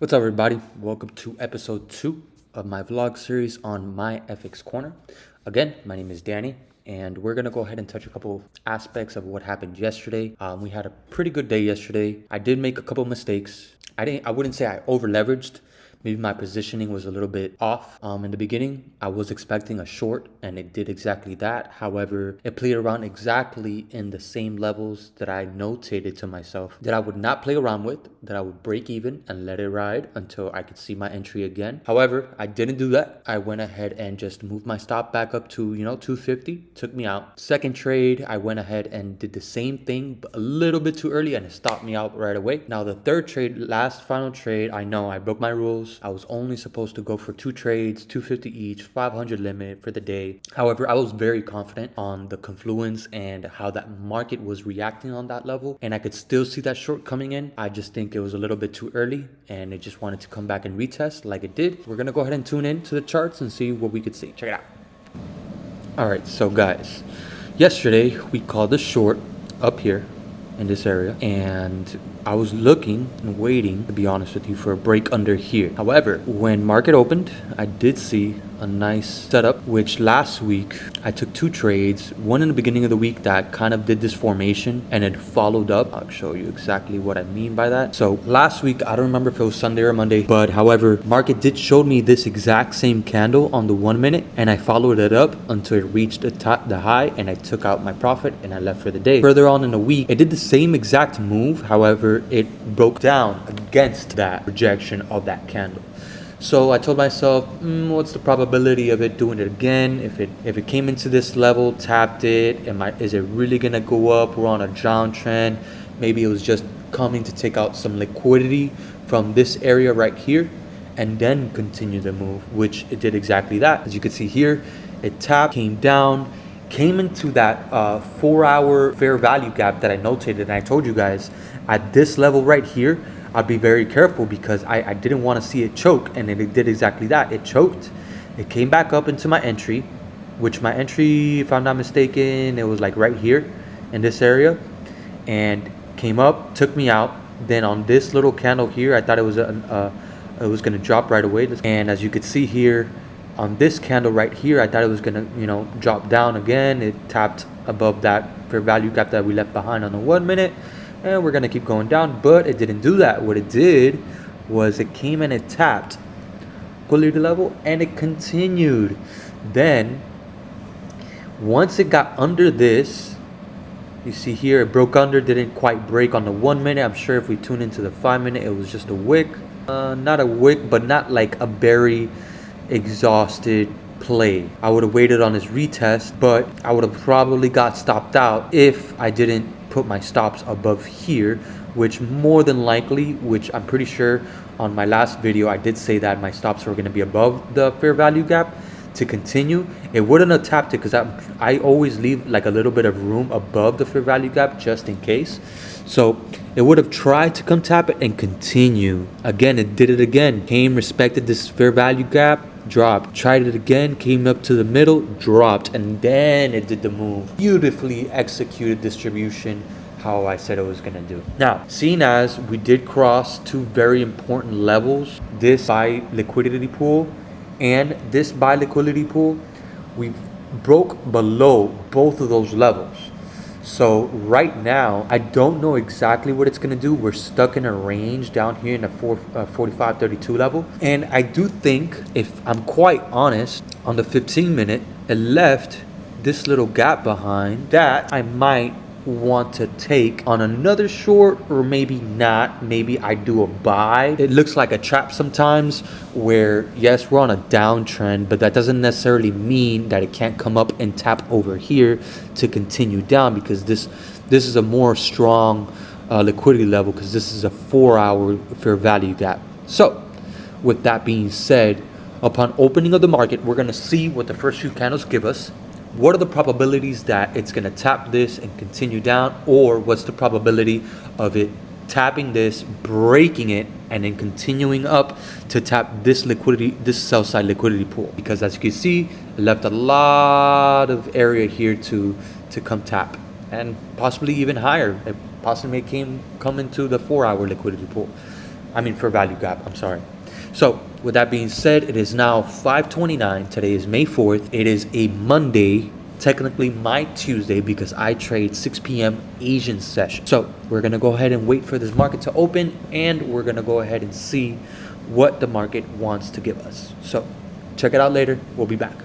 What's up, everybody? Welcome to episode 2 of my vlog series on My FX Corner. Again, my name is Danny, and we're gonna go ahead and touch a couple of aspects of what happened yesterday. We had a pretty good day yesterday. I did make a couple of mistakes. I wouldn't say I over leveraged. Maybe my positioning was a little bit off. In the beginning, I was expecting a short, and it did exactly that. However, it played around exactly in the same levels that I notated to myself that I would not play around with, that I would break even and let it ride until I could see my entry again. However, I didn't do that. I went ahead and just moved my stop back up to, 250, took me out. Second trade, I went ahead and did the same thing, but a little bit too early, and it stopped me out right away. Now, the third trade, last final trade, I know I broke my rules. I was only supposed to go for 2 trades, 250 each, 500 limit for the day. However, I was very confident on the confluence and how that market was reacting on that level, and I could still see that short coming in. I just think it was a little bit too early, and it just wanted to come back and retest like it did. We're gonna go ahead and tune in to the charts and see what we could see. Check it out. All right, so guys, yesterday we called a short up here in this area, and I was looking and waiting, to be honest with you, for a break under here. However, when market opened, I did see a nice setup, which last week I took 2 trades, one in the beginning of the week that kind of did this formation and it followed up. I'll show you exactly what I mean by that. So last week, I don't remember if it was Sunday or Monday, but however, market did show me this exact same candle on the 1 minute, and I followed it up until it reached the high, and I took out my profit and I left for the day. Further on in the week, it did the same exact move. However, it broke down against that rejection of that candle. So I told myself, what's the probability of it doing it again? If it came into this level, tapped it, is it really gonna go up? We're on a downtrend. Maybe it was just coming to take out some liquidity from this area right here and then continue the move, which it did exactly that. As you can see here, it tapped, came down, came into that 4-hour fair value gap that I notated, and I told you guys at this level right here, I'd be very careful because I didn't want to see it choke, and it did exactly that. It choked. It came back up into my entry, which my entry, if I'm not mistaken, it was like right here in this area, and came up, took me out. Then on this little candle here, I thought it was going to drop right away. And as you could see here, on this candle right here, I thought it was going to, drop down again. It tapped above that fair value gap that we left behind on the 1 minute. And we're going to keep going down, but it didn't do that. What it did was it came and it tapped liquidity level, and it continued. Then, once it got under this, you see here, it broke under, didn't quite break on the 1 minute. I'm sure if we tune into the 5 minute, it was just a wick. Not a wick, but not like a very exhausted play. I would have waited on this retest, but I would have probably got stopped out if I didn't put my stops above here, which more than likely, which I'm pretty sure on my last video I did say that my stops were going to be above the fair value gap to continue. It wouldn't have tapped it because I always leave like a little bit of room above the fair value gap just in case. So it would have tried to come tap it and continue. Again, it did it again. Came, respected this fair value gap, dropped, tried it again, came up to the middle, dropped, and then it did the move. Beautifully executed distribution, how I said it was gonna do. Now, seeing as we did cross 2 very important levels, this buy liquidity pool and this buy liquidity pool, we broke below both of those levels. So right now, I don't know exactly what it's going to do. We're stuck in a range down here in the 45.32 level. And I do think, if I'm quite honest, on the 15 minute, it left this little gap behind that I might want to take on another short, or maybe not. Maybe I do a buy. It looks like a trap sometimes where, yes, we're on a downtrend, but that doesn't necessarily mean that it can't come up and tap over here to continue down, because this is a more strong liquidity level, because this is a 4-hour fair value gap. So with that being said, upon opening of the market, we're going to see what the first few candles give us. What are the probabilities that it's going to tap this and continue down, or what's the probability of it tapping this, breaking it, and then continuing up to tap this liquidity, this sell side liquidity pool? Because as you can see, it left a lot of area here to come tap, and possibly even higher. It possibly may come into the 4-hour liquidity pool. For value gap, I'm sorry. So with that being said, it is now 5:29. Today is May 4th. It is a Monday, technically my Tuesday, because I trade 6 p.m. Asian session. So we're gonna go ahead and wait for this market to open, and we're gonna go ahead and see what the market wants to give us. So check it out later. We'll be back.